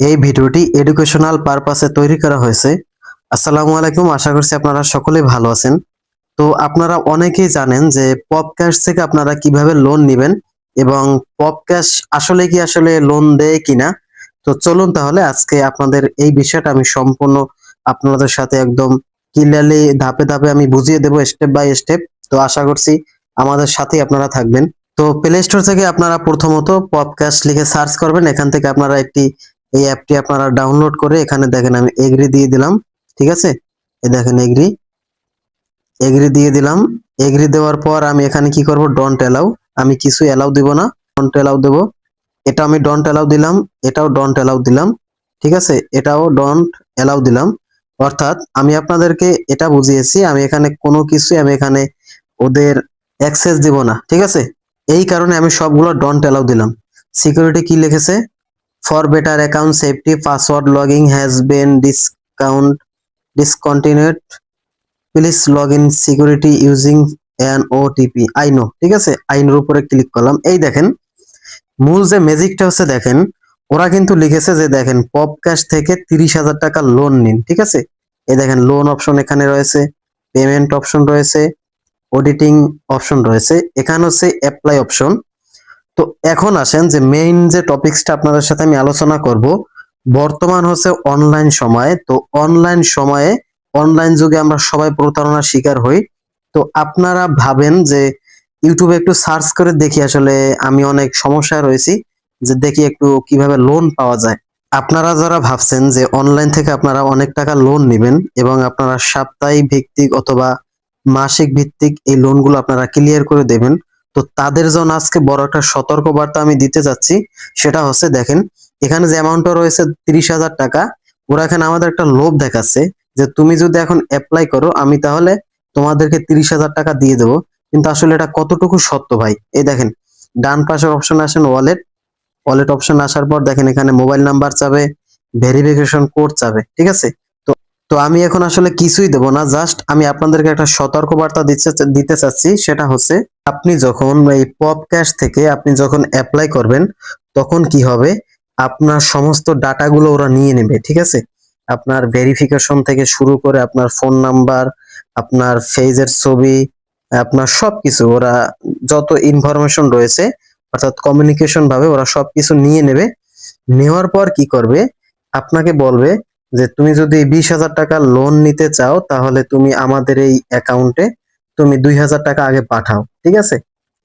এই ভিডিওটি এডুকেশনাল পারপাসে তৈরি করা হয়েছে। আসসালামু আলাইকুম, আশা করছি আপনারা সকলেই ভালো আছেন। তো আপনারা অনেকেই জানেন যে পপক্যাশ থেকে আপনারা কিভাবে লোন নেবেন এবং পপক্যাশ আসলে লোন দেয় কিনা। তো চলুন তাহলে আজকে আপনাদের এই বিষয়টা আমি সম্পূর্ণ আপনাদের সাথে একদম ক্লিয়ারলি ধাপে ধাপে আমি বুঝিয়ে দেবো স্টেপ বাই স্টেপ। তো আশা করছি আমাদের সাথেই আপনারা থাকবেন। তো প্লে স্টোর থেকে আপনারা প্রথমত পপক্যাশ লিখে সার্চ করবেন। এখান থেকে আপনারা এই অ্যাপটি আপনারা ডাউনলোড করে এখানে দেখেন আমি এগ্রি দিয়ে দিলাম। ঠিক আছে, এই দেখেন এগ্রি এগ্রি দিয়ে দিলাম। এগ্রি দেওয়ার পর আমি এখানে কি করব, ডোন্ট এলাও, আমি কিছু এলাও দিব না, ডোন্ট এলাও দেব। এটা আমি ডোন্ট এলাও দিলাম, এটাও ডোন্ট এলাও দিলাম। ঠিক আছে, এটাও ডোন্ট এলাও দিলাম। অর্থাৎ আমি আপনাদেরকে এটা বুঝিয়েছি আমি এখানে কোনো কিছু আমি এখানে ওদের অ্যাক্সেস দিব না। ঠিক আছে, এই কারণে আমি সবগুলো ডোন্ট এলাও দিলাম। সিকিউরিটি কি লিখেছে, for better account safety password login has been discontinued, please log in security using an OTP I know. ঠিক আছে, আইনের উপরে ক্লিক করলাম। এই দেখেন মূল যে ম্যাজিকটা হচ্ছে, দেখেন ওরা কিন্তু লিখেছে যে দেখেন পপক্যাশ থেকে 30,000 টাকা লোন নিন। ঠিক আছে, এই দেখেন লোন অপশন এখানে রয়েছে, পেমেন্ট অপশন রয়েছে, অডিটিং অপশন রয়েছে, এখানে হচ্ছে অ্যাপ্লাই অপশন। তো এখন আসেন যে মেইন যে টপিকসটা আপনাদের সাথে আমি আলোচনা করব। বর্তমান হচ্ছে অনলাইন সময়। তো অনলাইন সময়ে অনলাইন যুগে আমরা সবাই প্রতারণার শিকার হই। তো আপনারা ভাবেন যে ইউটিউবে একটু সার্চ করে দেখি আসলে আমি অনেক সমস্যায় রয়েছি, যে দেখি একটু কিভাবে লোন পাওয়া যায়। আপনারা যারা ভাবছেন যে অনলাইন থেকে আপনারা অনেক টাকা লোন নেবেন এবং আপনারা সাপ্তাহিক ভিত্তিক অথবা মাসিক ভিত্তিক এই লোনগুলো আপনারা ক্লিয়ার করে দেবেন, তো তাদের জন্য আজকে বড় একটা সতর্ক বার্তা আমি দিতে যাচ্ছি। সেটা হচ্ছে দেখেন এখানে যে অ্যামাউন্টটা রয়েছে 30,000 টাকা, ওরা এখানে আমাদের একটা লোভ দেখাচ্ছে যে তুমি যদি এখন অ্যাপ্লাই করো আমি তাহলে তোমাদেরকে 30,000 টাকা দিয়ে দেবো। কিন্তু আসলে এটা কতটুকু সত্য ভাই, এই দেখেন ডান পাশের অপশন আসেন ওয়ালেট, ওয়ালেট অপশন আসার পর দেখেন এখানে মোবাইল নাম্বার চাবে, ভেরিফিকেশন কোড চাবে। ঠিক আছে, তো তো আমি এখন আসলে কিছুই দেব না, জাস্ট আমি আপনাদেরকে একটা সতর্ক বার্তা দিতে চাচ্ছি। সেটা হচ্ছে আপনি যখন এই পপক্যাশ থেকে আপনি যখন অ্যাপ্লাই করবেন তখন কি হবে, আপনার সমস্ত ডাটাগুলো ওরা নিয়ে নেবে। ঠিক আছে, আপনার ভেরিফিকেশন থেকে শুরু করে আপনার ফোন নাম্বার, আপনার ফেজের ছবি, আপনার সবকিছু ওরা যত ইনফরমেশন রয়েছে অর্থাৎ কমিউনিকেশন ভাবে ওরা সবকিছু নিয়ে নেবে। নেওয়ার পর কি করবে, আপনাকে বলবে যে তুমি যদি 20,000 টাকা লোন নিতে চাও তাহলে তুমি আমাদের এই অ্যাকাউন্টে তুমি 2,000 টাকা আগে পাঠাও। ঠিক আছে,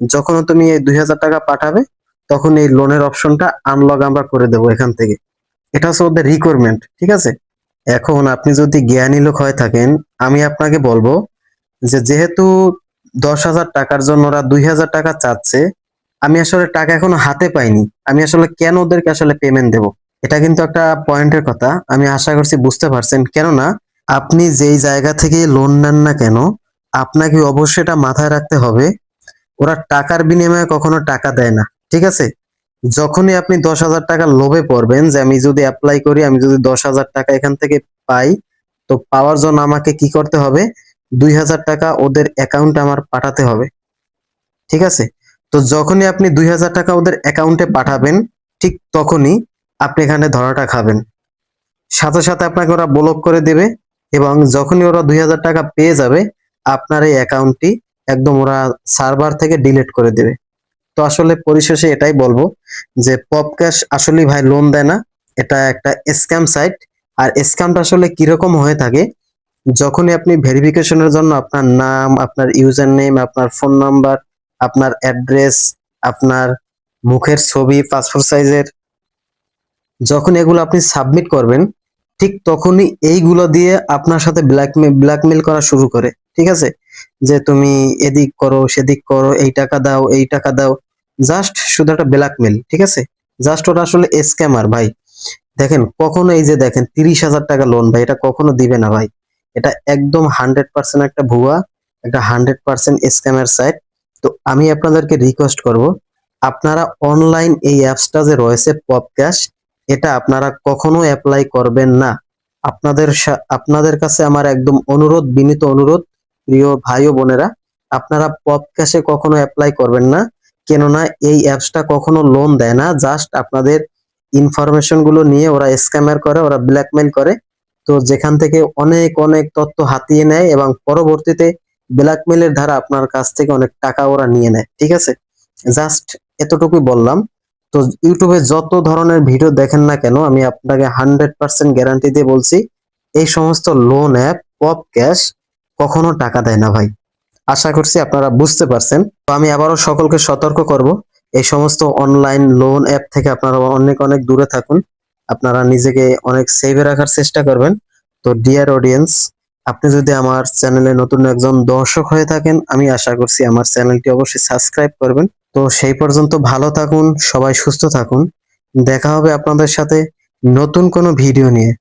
যখন তুমি এই 2,000 টাকা পাঠাবে তখন এই লোনের অপশনটা আনলক আমরা করে দেবো এখান থেকে। এটা হচ্ছে ওদের রিকোয়ারমেন্ট। ঠিক আছে, এখন আপনি যদি জ্ঞানী লোক হয়ে থাকেন আমি আপনাকে বলবো যে যেহেতু 10,000 টাকার জন্য ওরা 2,000 টাকা চাচ্ছে, আমি আসলে টাকা এখনো হাতে পাইনি, আমি আসলে কেন ওদেরকে আসলে পেমেন্ট দেব? এটা কিন্তু একটা পয়েন্টের কথা, আমি আশা করছি বুঝতে পারছেন। কেননা আপনি যেই জায়গা থেকে লোন নেন না কেন, আপনাকে অবশ্যই এটা মাথায় রাখতে হবে, ওরা টাকার বিনিময়ে কখনো টাকা দেয় না। ঠিক আছে, যখনই আপনি 10,000 টাকা লোভে পড়বেন যে আমি যদি অ্যাপ্লাই করি, আমি যদি 10,000 টাকা এখান থেকে পাই, তো পাওয়ার জন্য আমাকে কি করতে হবে, 2,000 টাকা ওদের অ্যাকাউন্টে আমার পাঠাতে হবে। ঠিক আছে, তো যখনই আপনি 2,000 টাকা ওদের অ্যাকাউন্টে পাঠাবেন ঠিক তখনই আপনি এখানে ধরাটা খাবেন। সাথে সাথে আপনাকে ওরা ব্লক করে দেবে এবং যখনই ওরা 2,000 টাকা পেয়ে যাবে আপনার এই অ্যাকাউন্টটি একদম ওরা সার্ভার থেকে ডিলিট করে দেবে। তো আসলে পরিশেষে এটাই বলবো যে পপক্যাশ আসলেই ভাই লোন দেয় না, এটা একটা স্ক্যাম সাইট। আর স্ক্যামটা আসলে কিরকম হয়ে থাকে, যখনই আপনি ভেরিফিকেশনের জন্য আপনার নাম, আপনার ইউজার নেম, আপনার ফোন নাম্বার, আপনার অ্যাড্রেস, আপনার মুখের ছবি পাসপোর্ট সাইজের, যখন এগুলো আপনি সাবমিট করবেন ঠিক তখনই এইগুলো দিয়ে আপনার সাথে ব্ল্যাকমেল করা শুরু করে। ঠিক আছে, যে তুমি এদিক করো সেদিক করো, এই টাকা দাও এই টাকা দাও, জাস্ট শুধু একটা ব্ল্যাকমেল। ঠিক আছে, জাস্ট ওটা আসলে স্ক্যামার ভাই। দেখেন কখনো এই যে দেখেন 30,000 টাকা লোন ভাই, এটা কখনো দিবে না ভাই। এটা একদম 100% একটা ভুয়া, একটা 100% স্ক্যামের সাইট। তো আমি আপনাদেরকে রিকোয়েস্ট করব, আপনারা অনলাইন এই অ্যাপসটা যে রয়েছে পপক্যাশ, এটা আপনারা কখনো অ্যাপ্লাই করবেন না। আপনাদের কাছে আমার একদম অনুরোধ, বিনীত অনুরোধ, প্রিয় ভাই ও বোনেরা, আপনারা পপক্যাশে কখনো অ্যাপ্লাই করবেন না। কেননা এই অ্যাপসটা কখনো লোন দেয় না, জাস্ট আপনাদের ইনফরমেশন গুলো নিয়ে ওরা স্ক্যামার করে, ওরা ব্ল্যাকমেল করে। তো যেখান থেকে অনেক অনেক তথ্য হাতিয়ে নেয় এবং পরবর্তীতে ব্ল্যাকমেলের দ্বারা আপনার কাছ থেকে অনেক টাকা ওরা নিয়ে নেয়। ঠিক আছে, জাস্ট এতটুকুই বললাম। তো ইউটিউবে যত ধরনের ভিডিও দেখেন না কেন, আমি আপনাকে 100% গ্যারান্টি দিয়ে বলছি, এই সমস্ত লোন অ্যাপ, পপ ক্যাশ কখনো টাকা দেয় না ভাই। আশা করছি আপনারা বুঝতে পারছেন। তো আমি আবারও সকলকে সতর্ক করব, এই সমস্ত অনলাইন লোন অ্যাপ থেকে আপনারা অনেক অনেক দূরে থাকুন। আপনারা নিজেকে অনেক সেভে রাখার চেষ্টা করবেন। তো ডিয়ার অডিয়েন্স, আপনি যদি আমার চ্যানেলে নতুন একজন দর্শক হয়ে থাকেন, আমি আশা করছি আমার চ্যানেলটি অবশ্যই সাবস্ক্রাইব করবেন। তো সেই পর্যন্ত ভালো থাকুন, সবাই সুস্থ থাকুন। দেখা হবে আপনাদের সাথে নতুন কোনো ভিডিও নিয়ে।